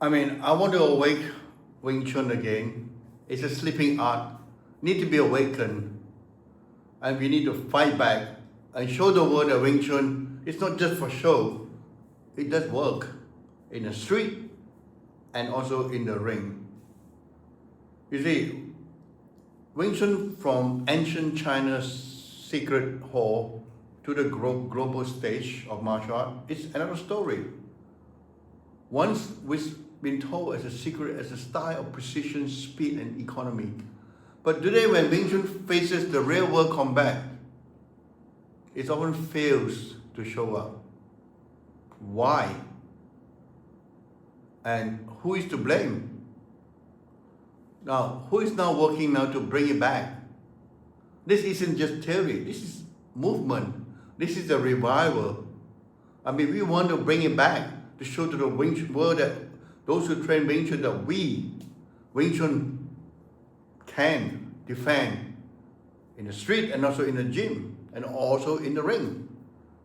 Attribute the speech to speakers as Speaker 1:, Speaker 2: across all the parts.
Speaker 1: I want to awake Wing Chun again. It's a sleeping art, need to be awakened, and we need to fight back and show the world that Wing Chun is not just for show. It does work in the street and also in the ring. You see, Wing Chun from ancient China's secret hall to the global stage of martial art is another story. Once we've been told as a secret, as a style of precision, speed, and economy. But today, when Wing Chun faces the real world combat, it often fails to show up. Why? And who is to blame? Now, who is now working now to bring it back? This isn't just theory, this is movement. This is a revival. We want to bring it back to show to the Wing Chun world that those who train Wing Chun that we, Wing Chun, can defend in the street and also in the gym and also in the ring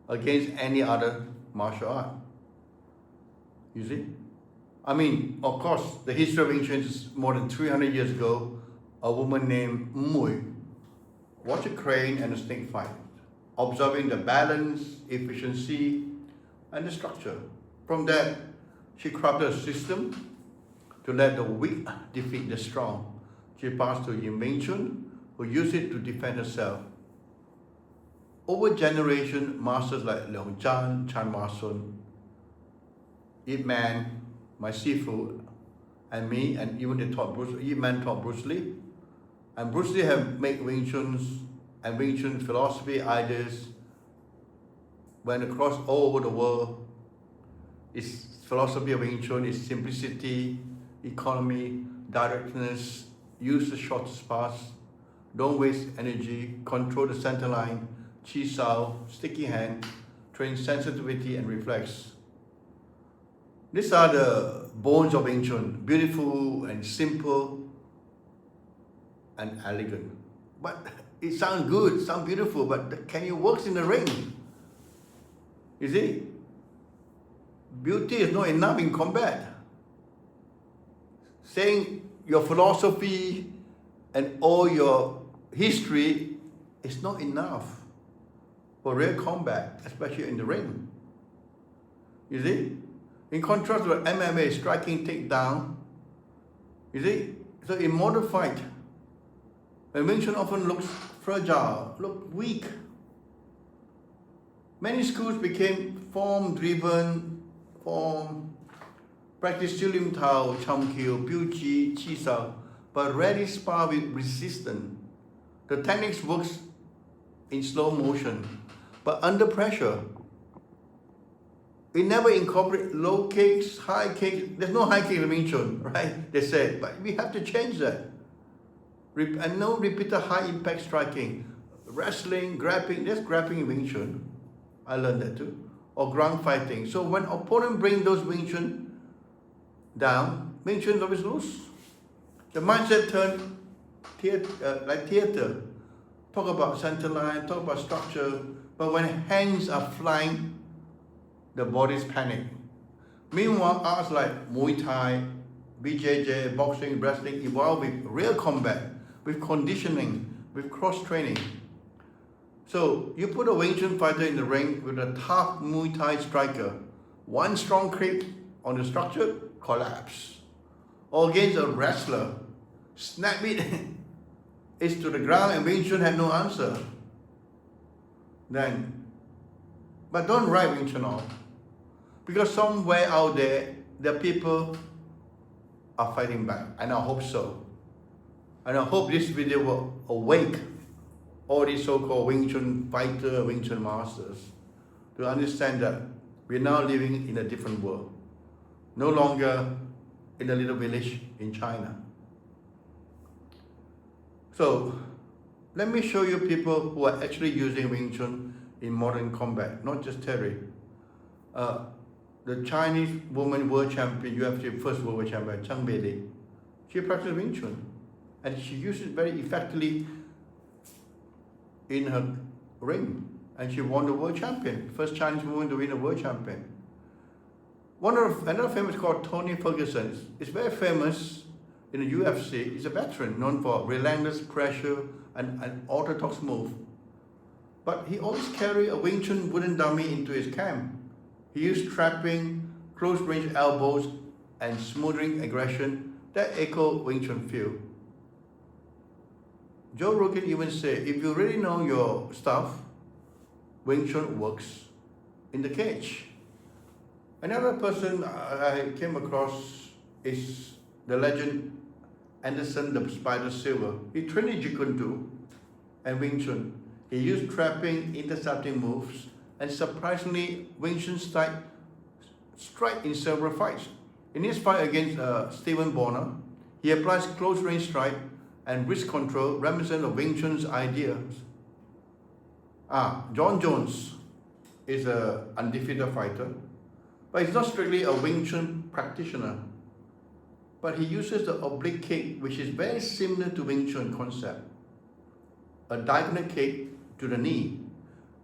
Speaker 1: against any other martial art. You see? Of course, the history of Wing Chun is more than 300 years ago. A woman named Ng Mui watched a crane and a snake fight, observing the balance, efficiency, and the structure. From that, she crafted a system to let the weak defeat the strong. She passed to Yim Wing Chun, who used it to defend herself. Over generation, masters like Leung Jan, Wah Shun, Yip Man, my sifu, and me, and even Yip Man taught Bruce Lee. And Bruce Lee have made Wing Chun's and Wing Chun philosophy ideas went across all over the world. Its philosophy of Wing Chun is simplicity, economy, directness, use the shortest path, don't waste energy, control the centerline, chi sao, sticky hand, train sensitivity and reflex. These are the bones of Wing Chun, beautiful and simple and elegant. But it sounds good, sounds beautiful, but can it work in the ring? You see, beauty is not enough in combat. Saying your philosophy and all your history is not enough for real combat, especially in the ring. You see? In contrast to MMA, striking, takedown, you see? So in modern fight, Wing Chun often looks fragile, look weak. Many schools became form-driven, practice Chilim Tao, Cham Kiu, Piu Chi, Chi Sao, but rarely spar with resistance. The techniques works in slow motion, but under pressure. We never incorporate low kicks, high kicks. There's no high kick in Wing Chun, right? They said, but we have to change that. And no repeated high impact striking. Wrestling, grappling, there's grappling in Wing Chun. I learned that too. Or ground fighting. So when opponent bring those Wing Chun down, Wing Chun always lose. The mindset turn like theater. Talk about centerline, talk about structure, but when hands are flying, the body's panic. Meanwhile, arts like Muay Thai, BJJ, boxing, wrestling evolve with real combat, with conditioning, with cross-training. So you put a Wing Chun fighter in the ring with a tough Muay Thai striker, one strong kick on the structure, collapse. Or against a wrestler, snap it is to the ground and Wing Chun had no answer. But don't write Wing Chun off. Because somewhere out there, the people are fighting back, and I hope so. And I hope this video will awake all these so-called Wing Chun fighter, Wing Chun masters to understand that we're now living in a different world. No longer in a little village in China. So, let me show you people who are actually using Wing Chun in modern combat, not just theory. The Chinese woman world champion, UFC first world champion, Zhang Beili, she practiced Wing Chun. And she used it very effectively in her ring. And she won the world champion, first Chinese woman to win a world champion. Another famous called Tony Ferguson. It's very famous in the UFC. He's a veteran known for relentless pressure and orthodox move. But he always carried a Wing Chun wooden dummy into his camp. He used trapping, close-range elbows, and smothering aggression that echo Wing Chun feel. Joe Rogan even said, if you really know your stuff, Wing Chun works in the cage. Another person I came across is the legend Anderson the Spider Silver. He trained in Jeet Kune Do and Wing Chun. He used trapping, intercepting moves, and surprisingly, Wing Chun strike in several fights. In his fight against Stephen Bonner, he applies close-range strike and wrist control reminiscent of Wing Chun's ideas. John Jones is an undefeated fighter, but he's not strictly a Wing Chun practitioner. But he uses the oblique kick, which is very similar to Wing Chun concept. A diagonal kick to the knee.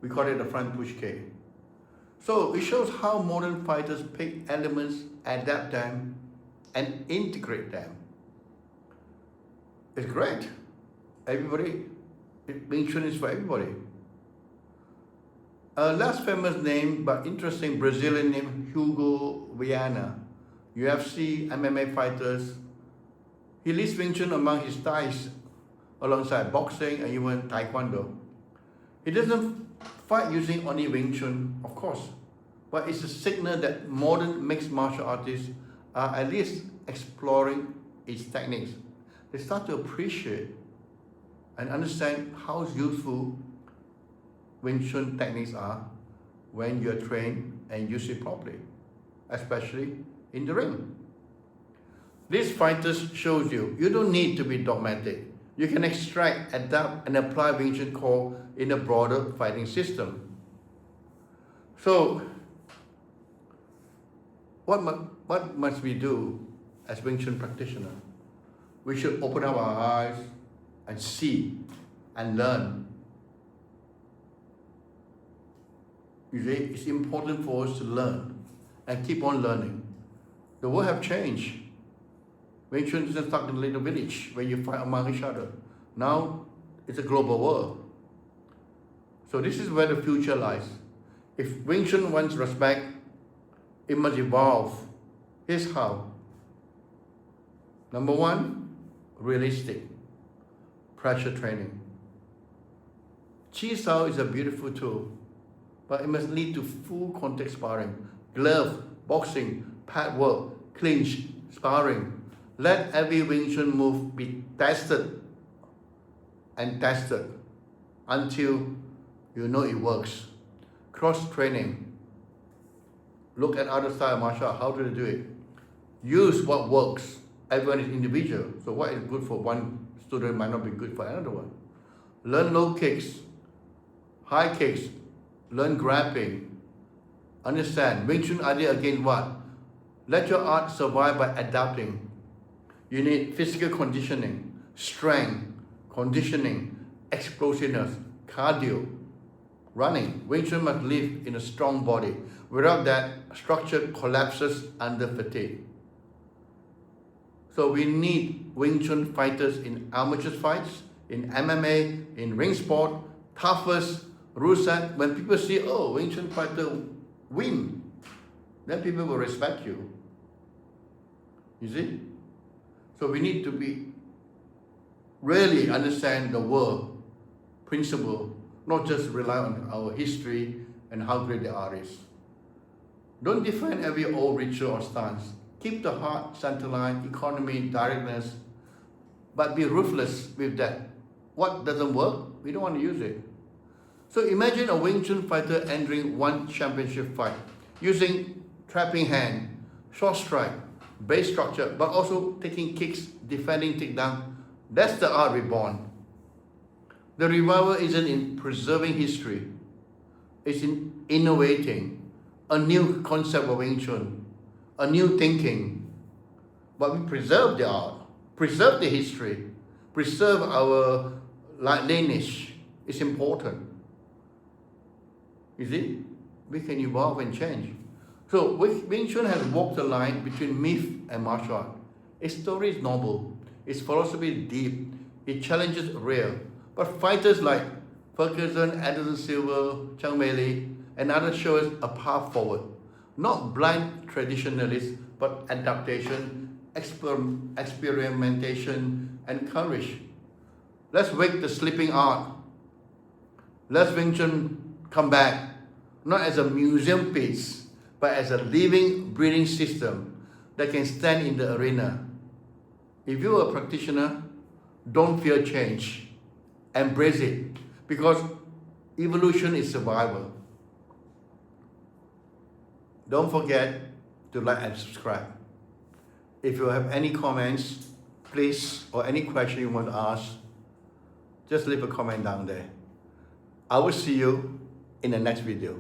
Speaker 1: We call it the front push kick. So it shows how modern fighters pick elements, adapt them, and integrate them. It's great. Wing Chun is for everybody. A less famous name but interesting Brazilian name, Hugo Viana, UFC, MMA fighters. He leads Wing Chun among his ties alongside boxing and even Taekwondo. He doesn't fight using only Wing Chun, of course, but it's a signal that modern mixed martial artists are at least exploring its techniques. They start to appreciate and understand how useful Wing Chun techniques are when you're trained and use it properly, especially in the ring. These fighters shows you don't need to be dogmatic. You can extract, adapt, and apply Wing Chun core in a broader fighting system. So, what must we do as Wing Chun practitioner? We should open up our eyes and see and learn. You see, it's important for us to learn and keep on learning. The world have changed. Wing Chun isn't stuck in a little village where you fight among each other. Now, it's a global world. So this is where the future lies. If Wing Chun wants respect, it must evolve. Here's how. Number one, realistic pressure training. Chi Sao is a beautiful tool, but it must lead to full contact sparring, glove, boxing, pad work, clinch, sparring. Let every Wing Chun move be tested and tested until you know it works. Cross-training. Look at other style of martial art, how do they do it? Use what works. Everyone is individual, so what is good for one student might not be good for another one. Learn low kicks, high kicks, learn grappling. Understand, Wing Chun idea against what? Let your art survive by adapting. You need physical conditioning, strength, conditioning, explosiveness, cardio, running. Wing Chun must live in a strong body. Without that, structure collapses under fatigue. So we need Wing Chun fighters in amateur fights, in MMA, in ring sport, toughest, rule set. When people see, oh, Wing Chun fighter win, then people will respect you. You see? So we need to be really understand the world principle, not just rely on our history and how great the art is. Don't defend every old ritual or stance. Keep the heart, centerline, economy, directness, but be ruthless with that. What doesn't work, we don't want to use it. So imagine a Wing Chun fighter entering one championship fight using trapping hand, short strike, base structure, but also taking kicks, defending takedown. That's the art reborn. The revival isn't in preserving history, it's in innovating a new concept of Wing Chun, a new thinking. But we preserve the art, preserve the history, preserve our lineage. It's important. You see, we can evolve and change. So Wing Chun has walked the line between myth and martial art. Its story is noble, its philosophy is deep, it challenges real. But fighters like Ferguson, Anderson Silva, Chang Mei Li, and others show us a path forward. Not blind traditionalists, but adaptation, experimentation, and courage. Let's wake the sleeping art. Let's Wing Chun come back, not as a museum piece, but as a living, breathing system that can stand in the arena. If you're a practitioner, don't fear change. Embrace it, because evolution is survival. Don't forget to like and subscribe. If you have any comments, please, or any question you want to ask, just leave a comment down there. I will see you in the next video.